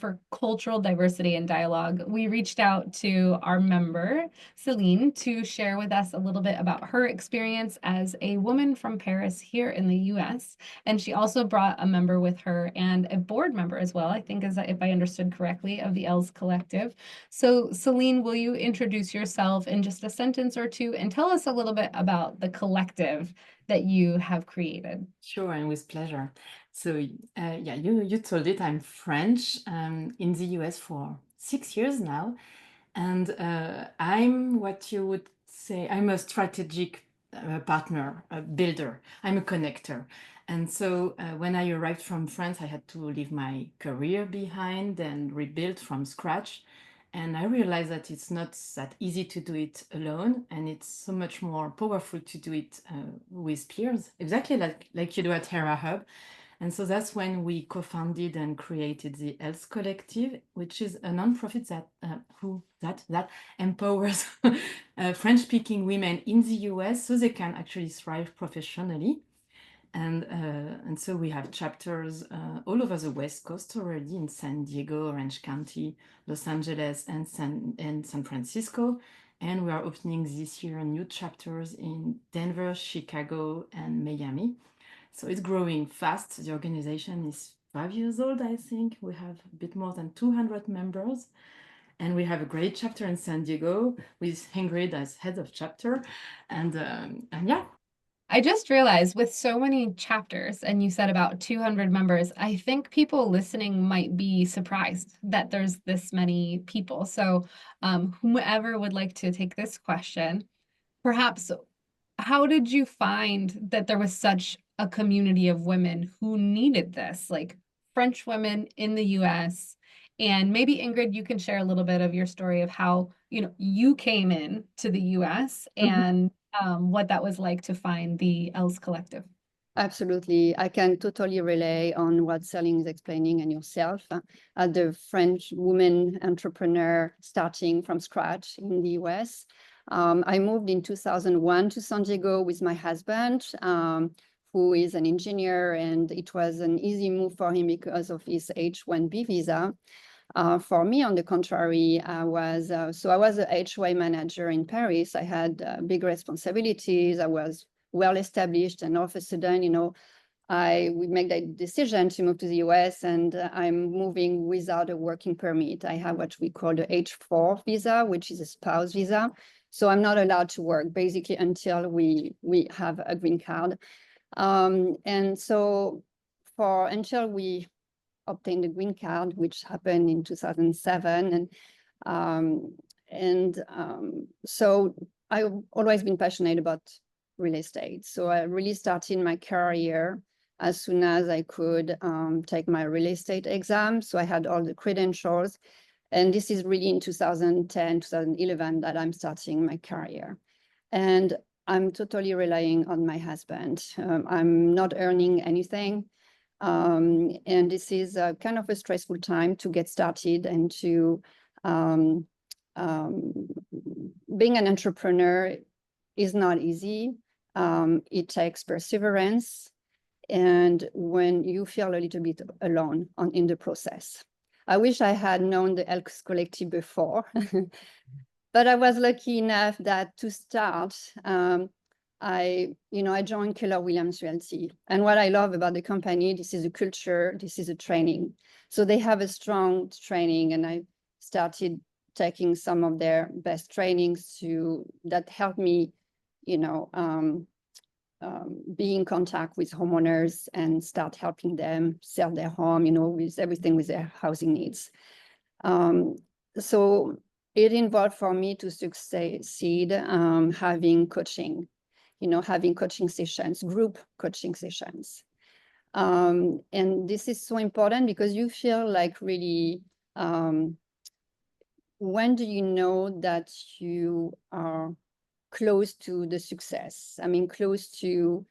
for cultural diversity and dialogue, we reached out to our member, Celine, to share with us a little bit about her experience as a woman from Paris here in the US. And she also brought a member with her and a board member as well, I think, as if I understood correctly, of the Elles Collective. So, Celine, will you introduce yourself in just a sentence or two and tell us a little bit about the collective that you have created? Sure, and with pleasure. So, yeah, you told it. I'm French, in the US for 6 years now, and I'm what you would say. I'm a strategic partner, a builder. I'm a connector. And so, when I arrived from France, I had to leave my career behind and rebuild from scratch. And I realized that it's not that easy to do it alone, and it's so much more powerful to do it with peers, exactly like you do at Hera Hub. And so that's when we co-founded and created the Elles Collective, which is a nonprofit that empowers French-speaking women in the US so they can actually thrive professionally. And so we have chapters all over the West Coast already in San Diego, Orange County, Los Angeles, and San Francisco. And we are opening this year new chapters in Denver, Chicago, and Miami. So it's growing fast. The organization is 5 years old, I think. We have a bit more than 200 members. And we have a great chapter in San Diego with Ingrid as head of chapter. And yeah. I just realized with so many chapters, and you said about 200 members, I think people listening might be surprised that there's this many people. So, whomever would like to take this question, perhaps, how did you find that there was such a community of women who needed this, like French women in the US? And maybe Ingrid, you can share a little bit of your story of how, you came in to the US and what that was like to find the Elles Collective. Absolutely. I can totally relay on what Celine is explaining and yourself. As the French woman entrepreneur starting from scratch in the US. I moved in 2001 to San Diego with my husband, who is an engineer, and it was an easy move for him because of his H-1B visa. For me, on the contrary, I was a HY manager in Paris. I had big responsibilities. I was well established, and all of a sudden, we make that decision to move to the US, and I'm moving without a working permit. I have what we call the H4 visa, which is a spouse visa. So I'm not allowed to work basically until we have a green card. And so until we obtained the green card, which happened in 2007, so I've always been passionate about real estate. So I really started my career as soon as I could take my real estate exam. So I had all the credentials. And this is really in 2010, 2011 that I'm starting my career. And I'm totally relying on my husband. I'm not earning anything. And this is kind of a stressful time to get started and to being an entrepreneur is not easy. It takes perseverance, and when you feel a little bit alone in the process. I wish I had known the Elles Collective before, but I was lucky enough that to start, I joined Keller Williams Realty. And what I love about the company, this is a culture, this is a training. So they have a strong training, and I started taking some of their best trainings that helped me be in contact with homeowners and start helping them sell their home, with everything with their housing needs. So it involved for me to succeed having coaching, having coaching sessions, group coaching sessions. And this is so important because you feel like really, when do you know that you are close to the success? I mean, close to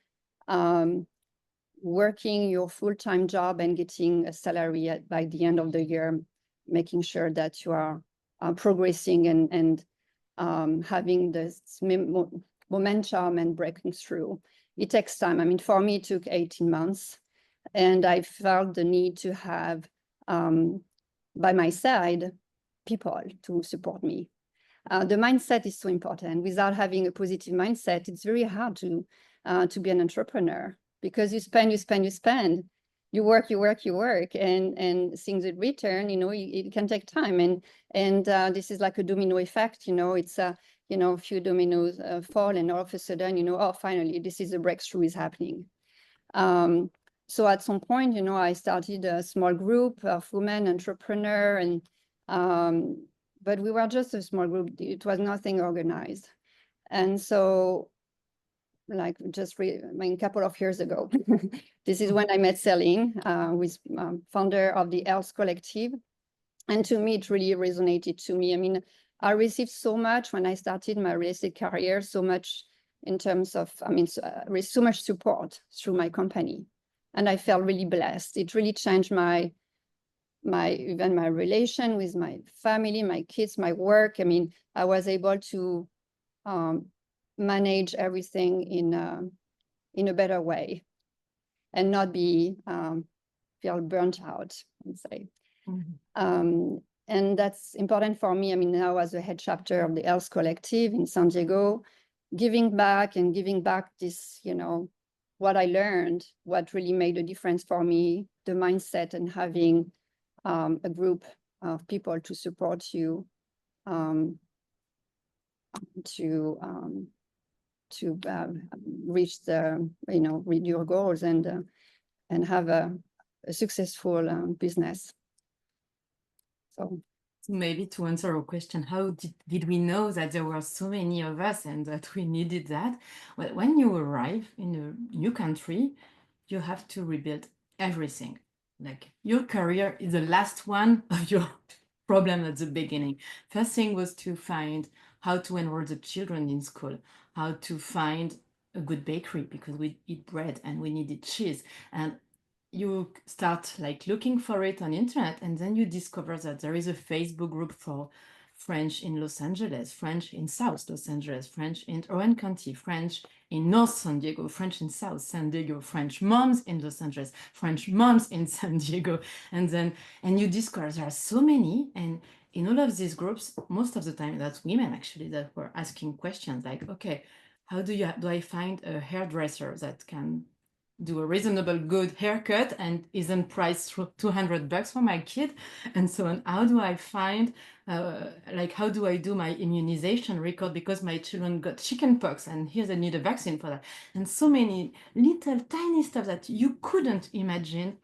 working your full-time job and getting a salary by the end of the year, making sure that you are progressing and having this momentum and breaking through. It takes time. I mean, for me, it took 18 months, and I felt the need to have by my side people to support me. The mindset is so important. Without having a positive mindset, it's very hard to be an entrepreneur, because you spend, you work, and things in return, it can take time. And this is like a domino effect, it's a few dominoes fall, and all of a sudden, oh, finally, this is a breakthrough is happening. So at some point, I started a small group of women entrepreneur, and but we were just a small group. It was nothing organized. And so, like, a couple of years ago, this is when I met Celine, who is founder of the Elles Collective. And to me, it really resonated to me. I mean, I received so much when I started my real estate career, so much in terms of, so much support through my company. And I felt really blessed. It really changed even my relation with my family, my kids, my work. I mean, I was able to manage everything in a better way, and not feel burnt out, I'd say. And that's important for me. I mean, now as a head chapter of the Elles Collective in San Diego, giving back this, what I learned, what really made a difference for me, the mindset, and having a group of people to support you to reach reach your goals and have a successful business. So maybe to answer a question, how did we know that there were so many of us and that we needed that? Well, when you arrive in a new country, you have to rebuild everything. Like, your career is the last one of your problem at the beginning. First thing was to find how to enroll the children in school, how to find a good bakery, because we eat bread and we needed cheese. And you start like looking for it on internet, and then you discover that there is a Facebook group for French in Los Angeles, French in South Los Angeles, French in Orange County, French in North San Diego, French in South San Diego, French moms in Los Angeles, French moms in San Diego. And you discover there are so many. And in all of these groups, most of the time, that's women actually that were asking questions like, okay, how do I find a hairdresser that can do a reasonable good haircut and isn't priced $200 for my kid, and so on? How do I find how do I do my immunization record because my children got chickenpox and here they need a vaccine for that? And so many little tiny stuff that you couldn't imagine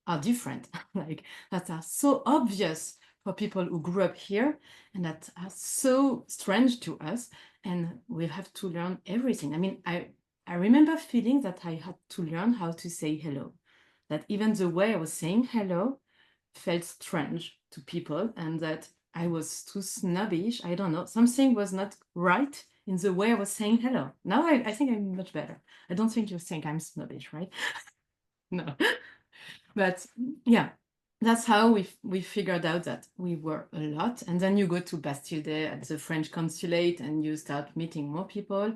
are different, like that are so obvious for people who grew up here and that are so strange to us, and we have to learn everything. I mean, I remember feeling that I had to learn how to say hello, that even the way I was saying hello felt strange to people, and that I was too snobbish. I don't know, something was not right in the way I was saying hello. Now I think I'm much better. I don't think you think I'm snobbish, right? No. But yeah, that's how we figured out that we were a lot. And then you go to Bastille Day at the French consulate and you start meeting more people,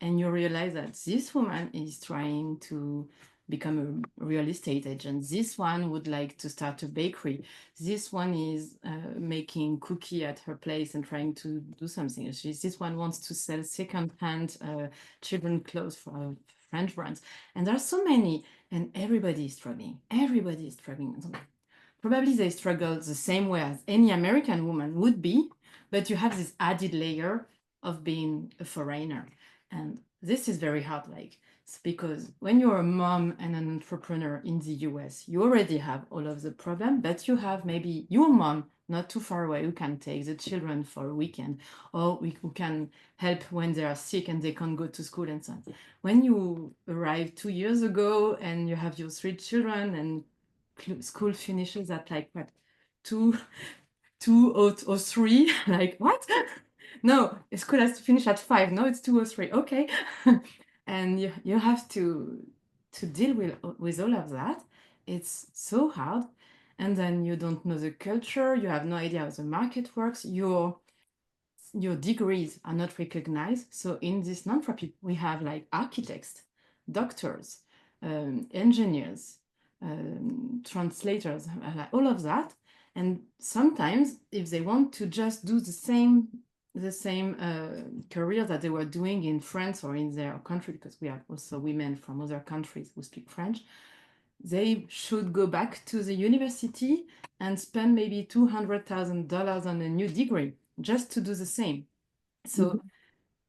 and you realize that this woman is trying to become a real estate agent. This one would like to start a bakery. This one is making cookie at her place and trying to do something. This one wants to sell second-hand children clothes for French brands. And there are so many, and everybody is struggling. Everybody is struggling. Probably they struggle the same way as any American woman would be, but you have this added layer of being a foreigner. And this is very hard, because when you're a mom and an entrepreneur in the US, you already have all of the problem, but you have maybe your mom not too far away who can take the children for a weekend, or who can help when they are sick and they can't go to school and so on. When you arrived 2 years ago and you have your 3 children and school finishes at what, 2:03, like, what? No, school has to finish at 5. No, it's 2:03. Okay. And you have to deal with all of that. It's so hard. And then you don't know the culture. You have no idea how the market works. Your degrees are not recognized. So in this nonprofit, we have architects, doctors, engineers, translators, all of that. And sometimes if they want to just do the same career that they were doing in France or in their country, because we have also women from other countries who speak French, they should go back to the university and spend maybe $200,000 on a new degree just to do the same. So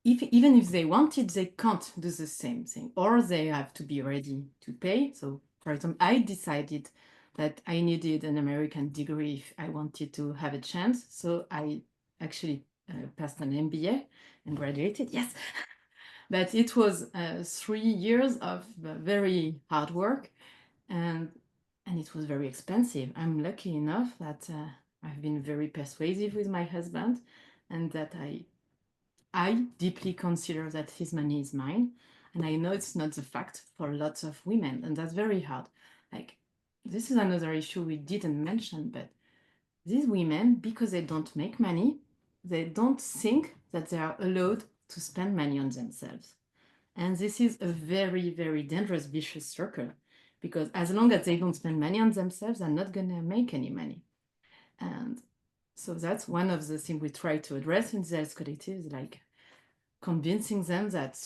even if they want it, they can't do the same thing, or they have to be ready to pay. So, for example, I decided that I needed an American degree if I wanted to have a chance. So I actually passed an MBA and graduated. Yes, but it was 3 years of very hard work, and it was very expensive. I'm lucky enough that I've been very persuasive with my husband, and that I deeply consider that his money is mine. And I know it's not the fact for lots of women, and that's very hard. Like, this is another issue we didn't mention, but these women, because they don't make money, they don't think that they are allowed to spend money on themselves. And this is a very, very dangerous, vicious circle, because as long as they don't spend money on themselves, they're not going to make any money. And so that's one of the things we try to address in the Elles Collective, is like convincing them that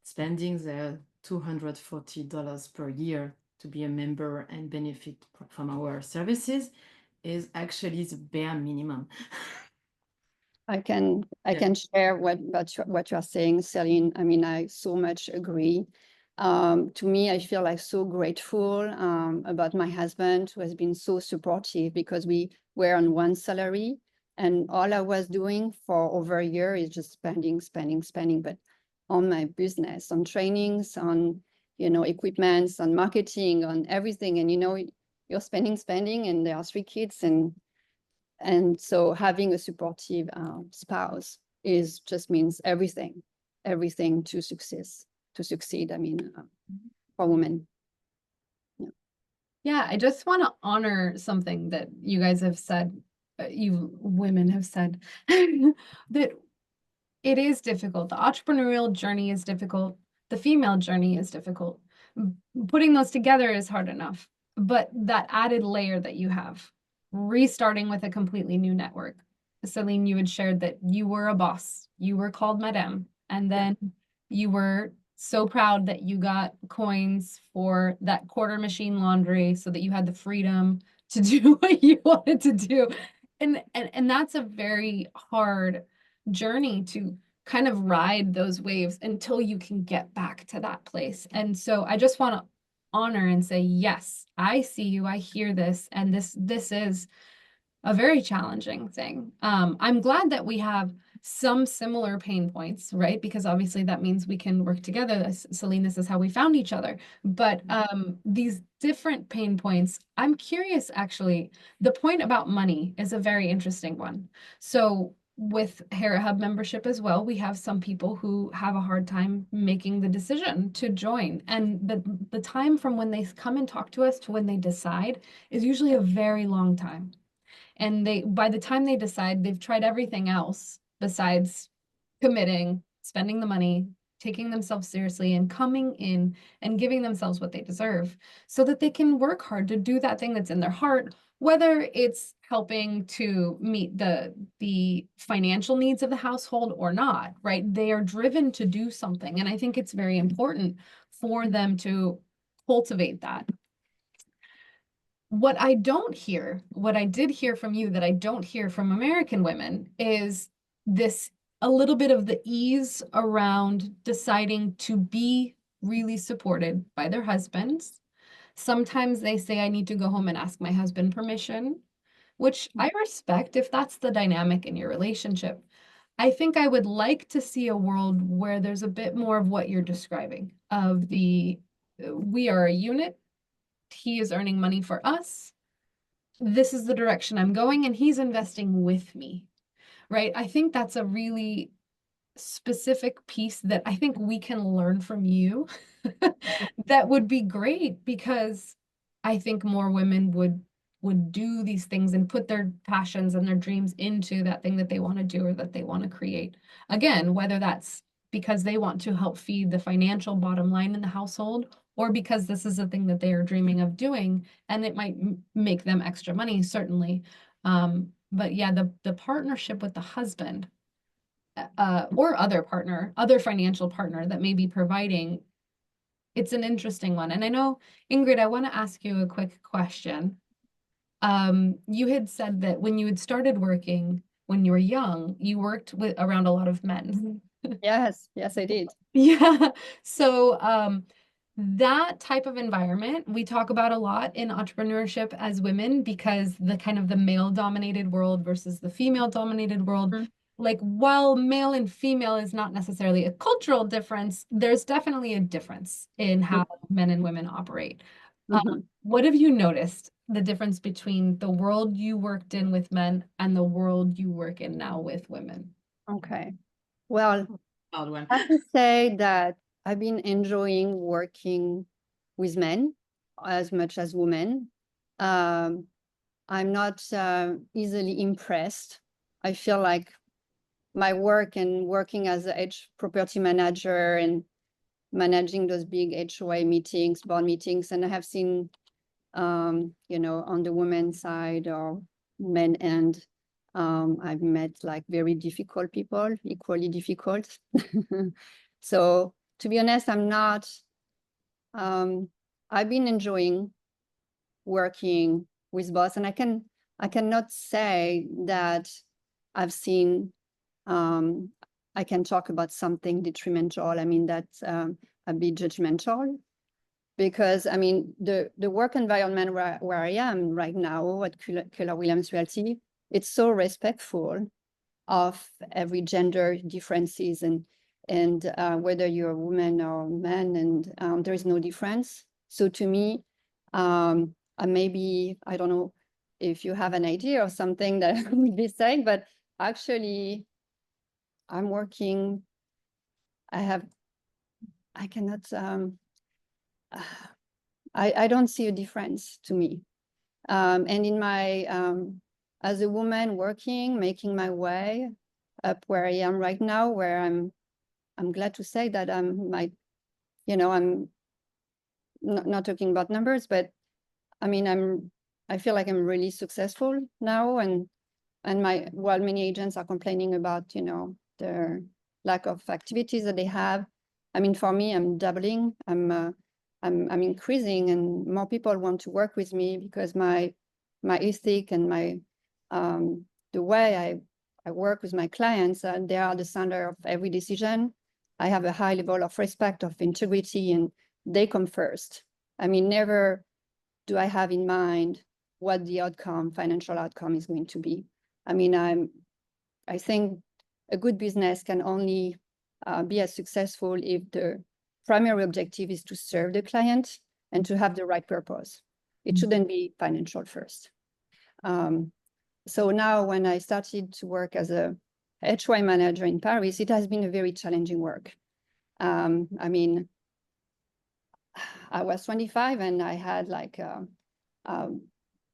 spending their $240 per year to be a member and benefit from our services is actually the bare minimum. I can share what you are saying, Celine. I mean, I so much agree. To me, I feel like so grateful about my husband, who has been so supportive, because we were on one salary, and all I was doing for over a year is just spending, but on my business, on trainings, on equipments, on marketing, on everything. And you're spending, and there are 3 kids, and so having a supportive spouse just means everything to succeed. I mean, for women. Yeah, I just want to honor something that you guys have said, you women have said, that it is difficult. The entrepreneurial journey is difficult. The female journey is difficult. Putting those together is hard enough. But that added layer that you have, restarting with a completely new network. Celine, you had shared that you were a boss. You were called Madame. And then you were so proud that you got coins for that quarter machine laundry so that you had the freedom to do what you wanted to do. And that's a very hard journey to kind of ride those waves until you can get back to that place. And so I just want to honor and say, yes, I see you, I hear this, and this is a very challenging thing. I'm glad that we have some similar pain points, right? Because obviously that means we can work together. Celine, this is how we found each other. But these different pain points, I'm curious, actually, the point about money is a very interesting one. So with Hera Hub membership as well, we have some people who have a hard time making the decision to join. And the time from when they come and talk to us to when they decide is usually a very long time. And by the time they decide, they've tried everything else besides committing, spending the money, taking themselves seriously, and coming in and giving themselves what they deserve so that they can work hard to do that thing that's in their heart, whether it's helping to meet the financial needs of the household or not, right? They are driven to do something. And I think it's very important for them to cultivate that. What I don't hear, what I did hear from you that I don't hear from American women, is this a little bit of the ease around deciding to be really supported by their husbands. Sometimes they say, I need to go home and ask my husband permission, which I respect if that's the dynamic in your relationship. I think I would like to see a world where there's a bit more of what you're describing, of we are a unit. He is earning money for us. This is the direction I'm going, and he's investing with me, right? I think that's a really specific piece that I think we can learn from you. That would be great, because I think more women would do these things and put their passions and their dreams into that thing that they want to do or that they want to create. Again, whether that's because they want to help feed the financial bottom line in the household, or because this is a thing that they are dreaming of doing and it might make them extra money, certainly. But yeah, the partnership with the husband, or other financial partner that may be providing, it's an interesting one. And I know, Ingrid, I want to ask you a quick question. You had said that when you had started working when you were young, you worked with around a lot of men. Yes, yes, I did. Yeah. So, that type of environment we talk about a lot in entrepreneurship as women, because the kind of the male dominated world versus the female dominated world, Mm. like while male and female is not necessarily a cultural difference, there's definitely a difference in how men and women operate. Mhm. What have you noticed the difference between the world you worked in with men and the world you work in now with women? Okay. Well, Hard one. I have to say that I've been enjoying working with men as much as women. Um, I'm not easily impressed. I feel like my work and working as a property manager and managing those big HOA meetings, board meetings, and I have seen, on the women's side or men end, I've met like very difficult people, equally difficult. So to be honest, I've been enjoying working with boss, and I cannot say that I've seen, I can talk about something detrimental. I mean, that's a bit judgmental, because I mean, the work environment where I am right now at Keller Williams Realty, it's so respectful of every gender differences, and whether you're a woman or a man, and there is no difference. So to me, maybe, I don't know if you have an idea or something that I would be saying, but actually I'm working, I cannot, I don't see a difference to me. And in my, as a woman working, making my way up where I am right now, where I'm glad to say that I'm not talking about numbers, but I mean, I feel like I'm really successful now, and while many agents are complaining about, the lack of activities that they have, I mean, for me, I'm doubling, I'm increasing, and more people want to work with me because my ethic and the way I work with my clients, they are the center of every decision. I have a high level of respect, of integrity, and they come first. I mean, never do I have in mind what the financial outcome is going to be. I mean, I think a good business can only be as successful if the primary objective is to serve the client and to have the right purpose. It shouldn't be financial first. So now when I started to work as a HY manager in Paris, it has been a very challenging work. I mean, I was 25 and I had like, I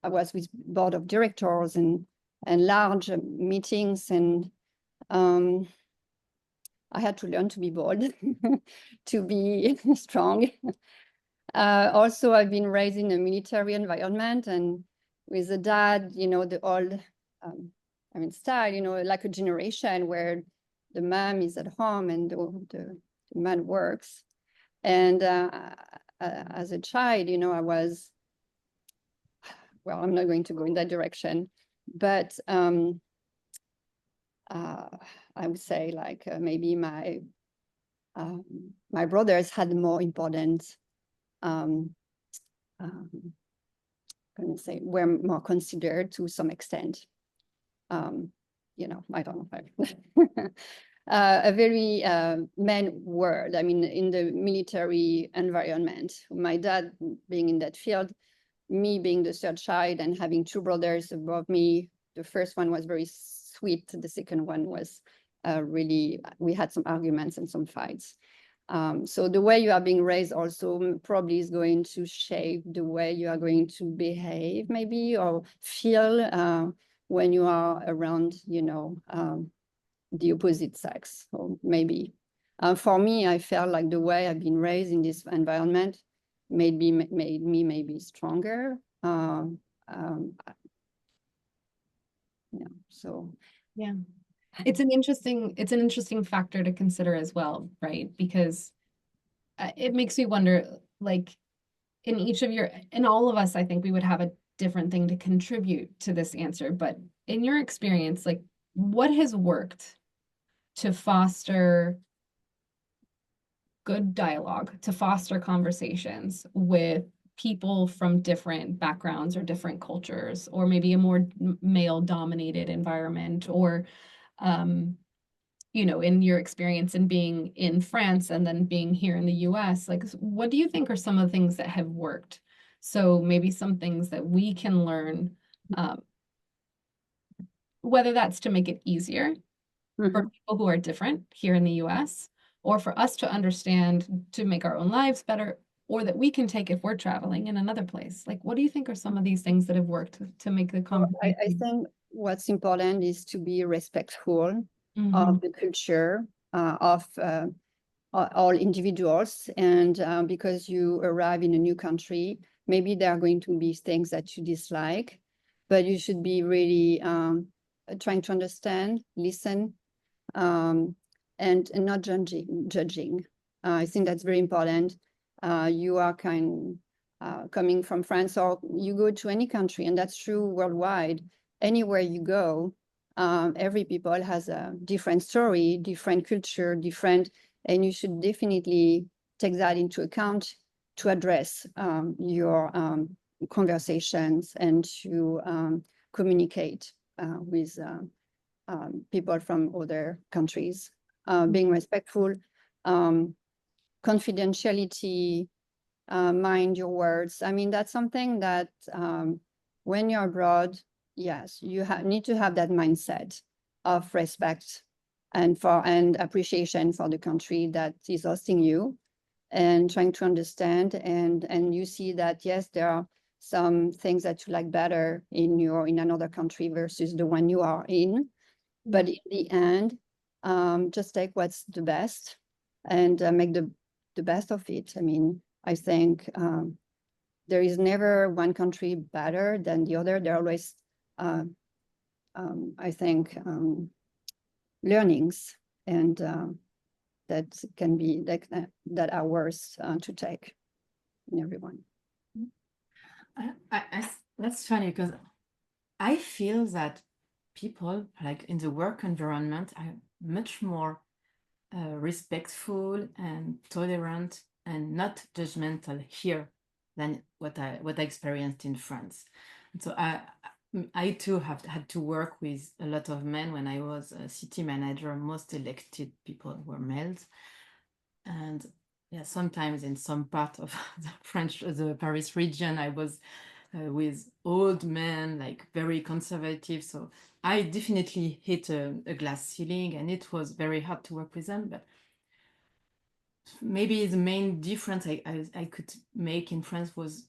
was with board of directors and large meetings, and I had to learn to be bold, to be strong. Also, I've been raised in a military environment, and with a dad, the old, style, like a generation where the mom is at home and the man works. And as a child, I was, well, I'm not going to go in that direction, but I would say like maybe my brothers had more important, were more considered to some extent. I don't know. A very man world. I mean, in the military environment, my dad being in that field, me being the third child and having two brothers above me. The first one was very sweet. The second one was really, we had some arguments and some fights. So the way you are being raised also probably is going to shape the way you are going to behave, maybe, or feel when you are around, the opposite sex, or maybe. For me, I felt like the way I've been raised in this environment made me maybe stronger. Yeah. So Yeah. It's an interesting factor to consider as well, right? Because it makes me wonder, like, in all of us, I think we would have a different thing to contribute to this answer. But in your experience, like, what has worked to foster good dialogue, to foster conversations with people from different backgrounds or different cultures, or maybe a more male dominated environment, or um, in your experience in being in France and then being here in the US, like, what do you think are some of the things that have worked? So maybe some things that we can learn, um, whether that's to make it easier for mhm. people who are different here in the US, or for us to understand to make our own lives better, or that we can take if we're traveling in another place. Like, what do you think are some of these things that have worked to make the So I conversation? think what's important is to be respectful Mhm. of the culture of all individuals. And because you arrive in a new country, maybe there are going to be things that you dislike, but you should be really trying to understand, listen, um, and not judging. I think that's very important. You are coming from France, or you go to any country, and that's true worldwide. Anywhere you go, every people has a different story, different culture, different, and you should definitely take that into account to address your conversations and to communicate with people from other countries, being respectful, um, confidentiality, mind your words. I mean, that's something that when you're abroad, yes, you need to have that mindset of respect and appreciation for the country that is hosting you, and trying to understand, and you see that yes, there are some things that you like better in another country versus the one you are in, Yeah. but in the end, just take what's the best and make the best of it. I mean, I think there is never one country better than the other. There are always, uh, I think, learnings and that can be that are worth to take in everyone. That's funny because I feel that people like in the work environment are much more respectful and tolerant and not judgmental here than what I experienced in France. And so I too have had to work with a lot of men when I was a city manager. Most elected people were males, and yeah, sometimes in some part of the Paris region, I was with old men, like very conservative. So I definitely hit a glass ceiling, and it was very hard to work with them. But maybe the main difference I could make in France was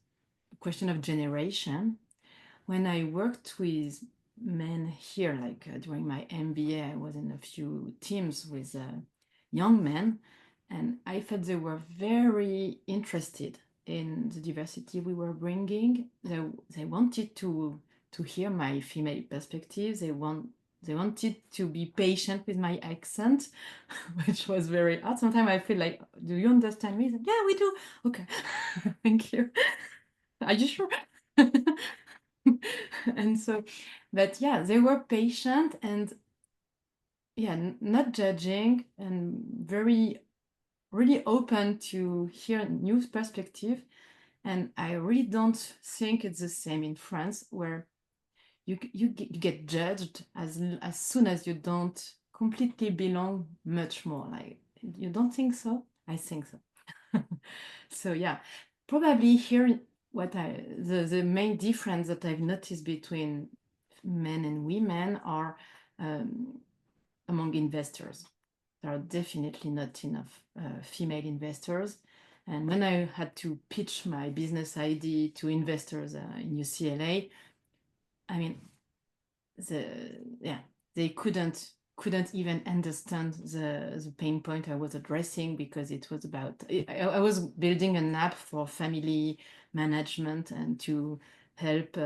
a question of generation. When I worked with men here, like during my MBA, I was in a few teams with young men, and I felt they were very interested in the diversity we were bringing. They wanted to hear my female perspective. They wanted to be patient with my accent, which was very hard. Sometimes I feel like, do you understand me? Yeah, we do. Okay, thank you. Are you sure? And so, but yeah, they were patient and yeah, not judging and very, really open to hear new perspective. And I really don't think it's the same in France, where you get judged as soon as you don't completely belong much more. Like, you don't think so? I think so. So yeah, probably here the main difference that I've noticed between men and women are um, among investors. There are definitely not enough female investors. And when I had to pitch my business idea to investors in UCLA, I mean, yeah, they couldn't even understand the pain point I was addressing, because it was about I was building an app for family management and to help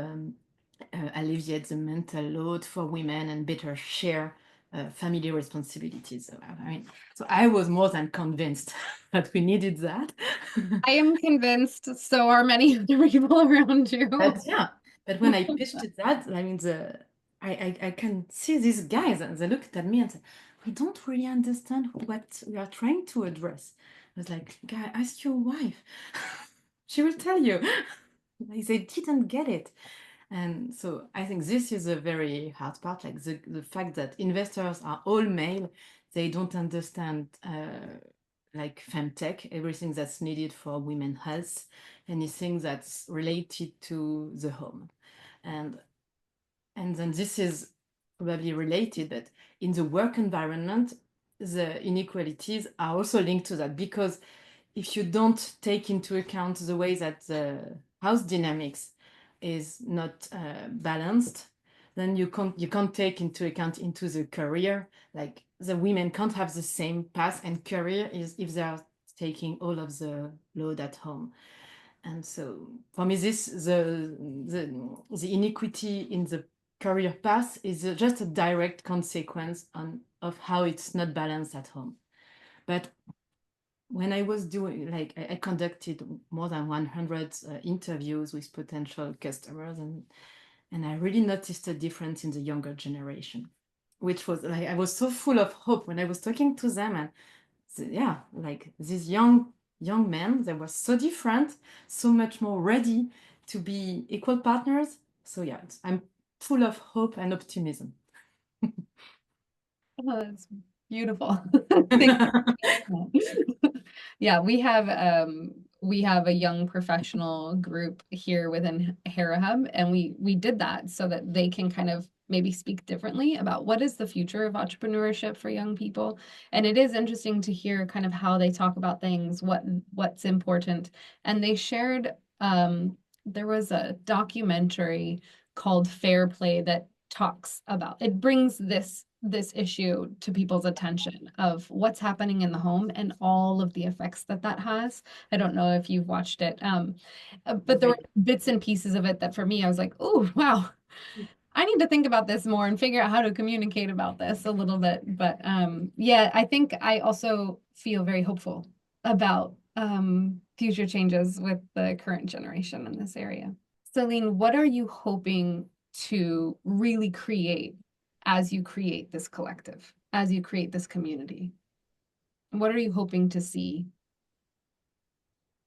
alleviate the mental load for women and better share family responsibilities. So, I mean, so I was more than convinced that we needed that. I am convinced, so are many other people around you. But yeah, but when I pitched that, I mean, I can see these guys and they looked at me and said, we don't really understand what we are trying to address. I was like, guy, ask your wife. She will tell you. Like, they didn't get it. And so I think this is a very hard part, like the fact that investors are all male, they don't understand like femtech, everything that's needed for women health, anything that's related to the home. And then this is probably related, but in the work environment, the inequalities are also linked to that, because if you don't take into account the way that the house dynamics is not balanced, then you can't take into account into the career. Like the women can't have the same path and career is if they are taking all of the load at home. And so for me, this the inequity in the career path is just a direct consequence of how it's not balanced at home. But when I was doing, like, I conducted more than 100 interviews with potential customers, and I really noticed a difference in the younger generation, which was like, I was so full of hope when I was talking to them. And yeah, like these young men, they were so different, so much more ready to be equal partners. So yeah, I'm full of hope and optimism. Oh, that's beautiful. Thank you. Yeah, we have a young professional group here within Hera Hub, and we did that so that they can kind of maybe speak differently about what is the future of entrepreneurship for young people. And it is interesting to hear kind of how they talk about things, what's important. And they shared there was a documentary called Fair Play that talks about it, brings this issue to people's attention of what's happening in the home and all of the effects that that has. I don't know if you've watched it, but there were bits and pieces of it that for me I was like, oh wow, I need to think about this more and figure out how to communicate about this a little bit. But yeah, I think I also feel very hopeful about future changes with the current generation in this area. Celine, what are you hoping to really create as you create this collective, as you create this community? What are you hoping to see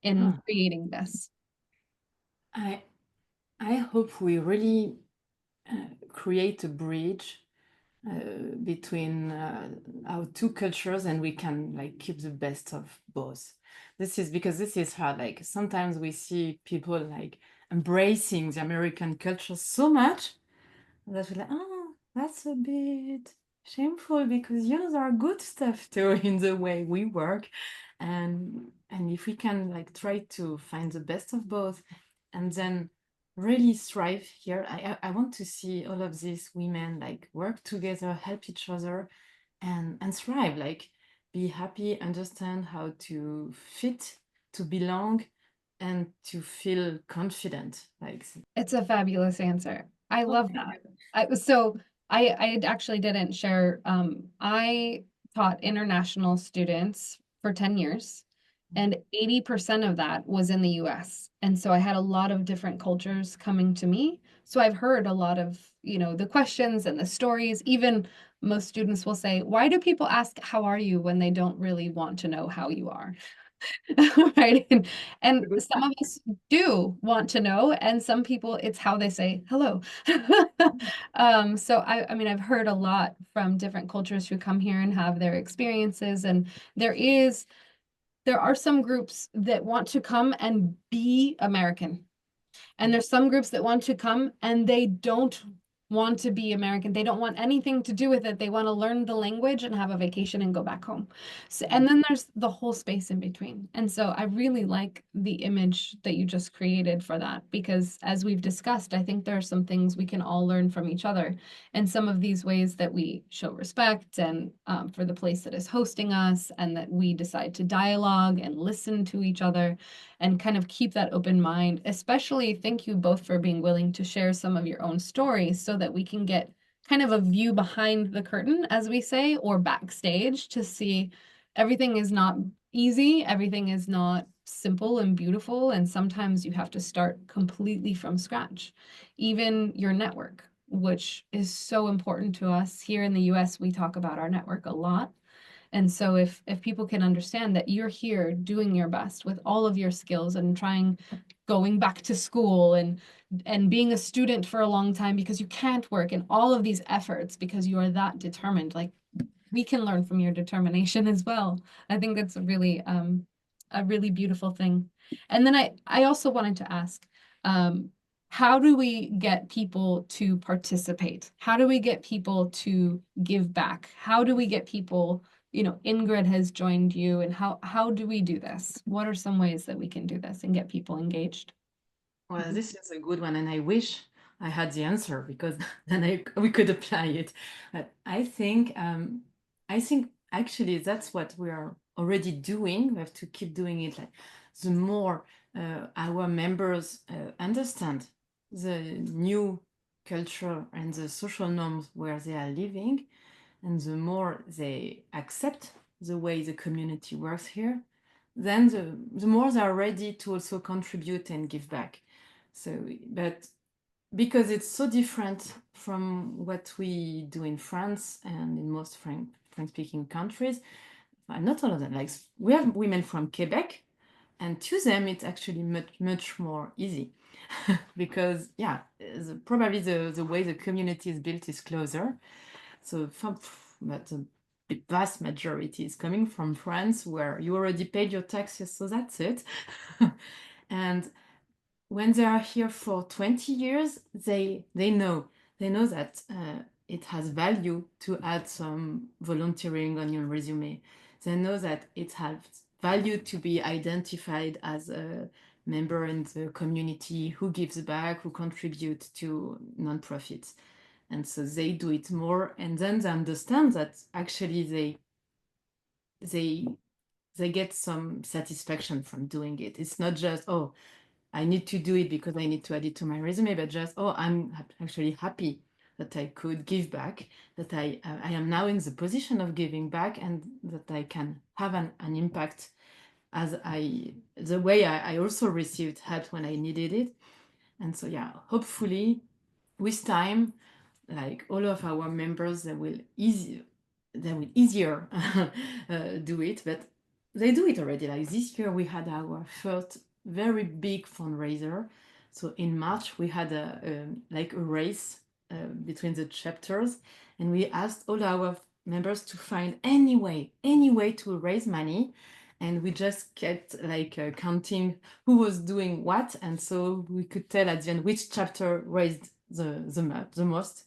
in creating this? I I hope we really create a bridge between our two cultures, and we can like keep the best of both. This is because this is hard. Like sometimes we see people like embracing the American culture so much that we're like, oh, that's a bit shameful, because you know there are good stuff too in the way we work. And if we can like try to find the best of both and then really thrive here, I want to see all of these women like work together, help each other, and thrive, like be happy, understand how to fit, to belong, and to feel confident. Like, It's a fabulous answer. I love that. I actually didn't share. I taught international students for 10 years, and 80% of that was in the US. And so I had a lot of different cultures coming to me. So I've heard a lot of, the questions and the stories. Even most students will say, why do people ask, how are you, when they don't really want to know how you are? Right. And some of us do want to know, and some people, it's how they say hello. So I mean, I've heard a lot from different cultures who come here and have their experiences, and there are some groups that want to come and be American. And there's some groups that want to come and they don't want to be American. They don't want anything to do with it. They want to learn the language and have a vacation and go back home. So, and then there's the whole space in between. And so I really like the image that you just created for that, because as we've discussed, I think there are some things we can all learn from each other. And some of these ways that we show respect and for the place that is hosting us, and that we decide to dialogue and listen to each other and kind of keep that open mind. Especially thank you both for being willing to share some of your own stories so that we can get kind of a view behind the curtain, as we say, or backstage, to see everything is not easy, everything is not simple and beautiful, and sometimes you have to start completely from scratch. Even your network, which is so important to us here in the US, we talk about our network a lot. And so if people can understand that you're here doing your best with all of your skills and trying, going back to school and being a student for a long time because you can't work, and all of these efforts because you are that determined, like we can learn from your determination as well. I think that's a really beautiful thing. And then I also wanted to ask, how do we get people to participate? How do we get people to give back? How do we get people, you know, Ingrid has joined you, and how do we do this? What are some ways that we can do this and get people engaged? Well, this is a good one, and I wish I had the answer, because then we could apply it. But I think actually that's what we are already doing. We have to keep doing it. Like, the more our members understand the new culture and the social norms where they are living, and the more they accept the way the community works here, then the more they are ready to also contribute and give back. So, but because it's so different from what we do in France and in most French-speaking countries, not all of them. Like, we have women from Quebec, and to them it's actually much more easy, because yeah, probably the way the community is built is closer. So, but the vast majority is coming from France, where you already paid your taxes, so that's it. And when they are here for 20 years, they know that it has value to add some volunteering on your resume. They know that it has value to be identified as a member in the community who gives back, who contributes to nonprofits. And so they do it more, and then they understand that actually they get some satisfaction from doing it. It's not just, oh, I need to do it because I need to add it to my resume, but just, oh, I'm actually happy that I could give back, that I am now in the position of giving back, and that I can have an impact, as the way I also received help when I needed it. And so yeah, hopefully with time, like, all of our members, they will easier do it, but they do it already. Like, this year we had our first very big fundraiser. So in March we had a race between the chapters, and we asked all our members to find any way to raise money, and we just kept counting who was doing what, and so we could tell at the end which chapter raised the most.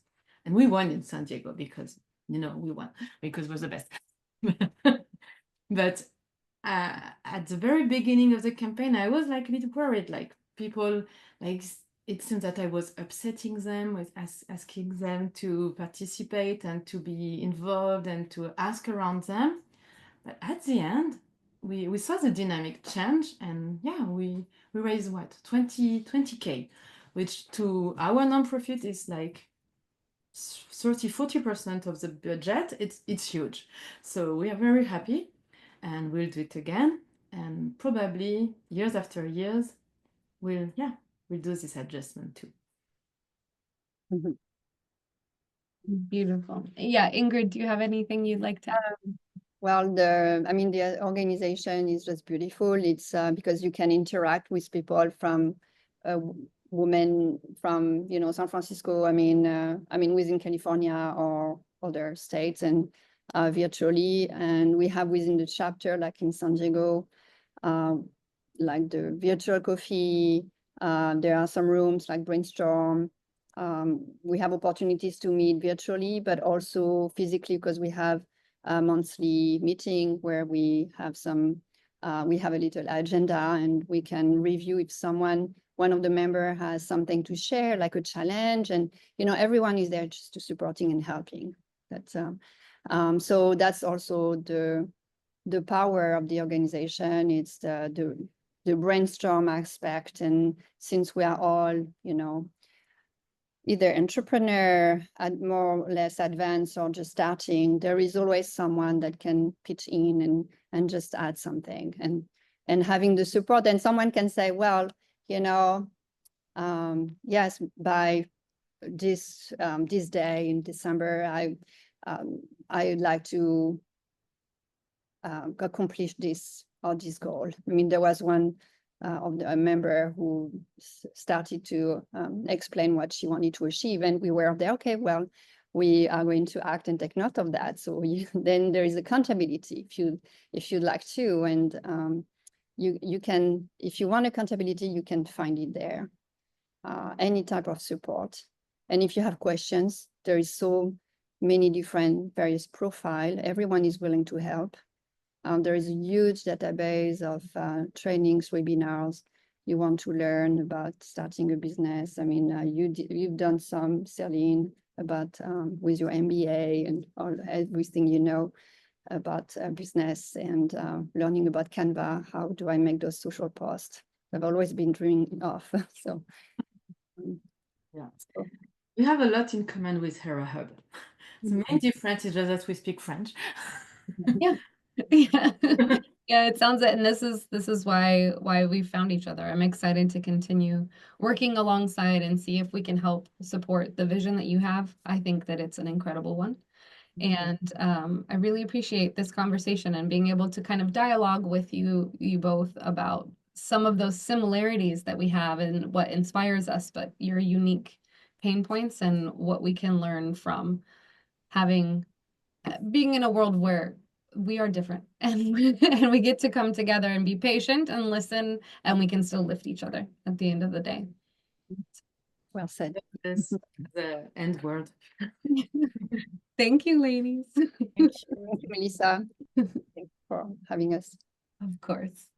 And we won in San Diego, because we won because we're the best. But at the very beginning of the campaign, I was like a bit worried, like, people, like, it seemed that I was upsetting them with asking them to participate and to be involved and to ask around them. But at the end, we saw the dynamic change, and yeah, we raised what, 20K, which to our nonprofit is like 30-40% of the budget. It's huge. So we are very happy, and we'll do it again, and probably years after years we'll do this adjustment too. Mhm. Beautiful. Yeah, Ingrid, do you have anything you'd like to add? Well, the organization is just beautiful. It's because you can interact with people from women from, San Francisco. Within California or other states, and virtually. And we have within the chapter, like in San Diego, like the virtual coffee. There are some rooms like Brainstorm. we have opportunities to meet virtually, but also physically, because we have a monthly meeting where we have we have a little agenda, and we can review if one of the member has something to share, like a challenge, and everyone is there just to supporting and helping. So that's also the power of the organization. It's the brainstorm aspect, and since we are all either entrepreneur at more or less advanced or just starting, there is always someone that can pitch in and just add something, and having the support. And someone can say, well, yes, by this day in December, I'd like to accomplish this or this goal. I mean, there was one a member who started to explain what she wanted to achieve, and we were there. Okay, well, we are going to act and take note of that. So then there is accountability if you'd like to, and you can, if you want accountability, you can find it there. Any type of support, and if you have questions, there is so many different various profile. Everyone is willing to help. There is a huge database of trainings, webinars. You want to learn about starting a business. I mean, you've done some, Celine, about with your MBA and everything about business, and learning about Canva. How do I make those social posts? I've always been dreaming of. So, Yeah. so. We have a lot in common with Hera Herald. The main difference is just that we speak French. Yeah. Yeah. Yeah, it sounds it, and this is why we found each other. I'm excited to continue working alongside and see if we can help support the vision that you have. I think that it's an incredible one. And I really appreciate this conversation and being able to kind of dialogue with you both about some of those similarities that we have and what inspires us, but your unique pain points and what we can learn from being in a world where we are different, and we get to come together and be patient and listen, and we can still lift each other at the end of the day. Well said. That's the end word. Thank you, ladies. Thank you. Thank you, Melissa. Thank you for having us. Of course.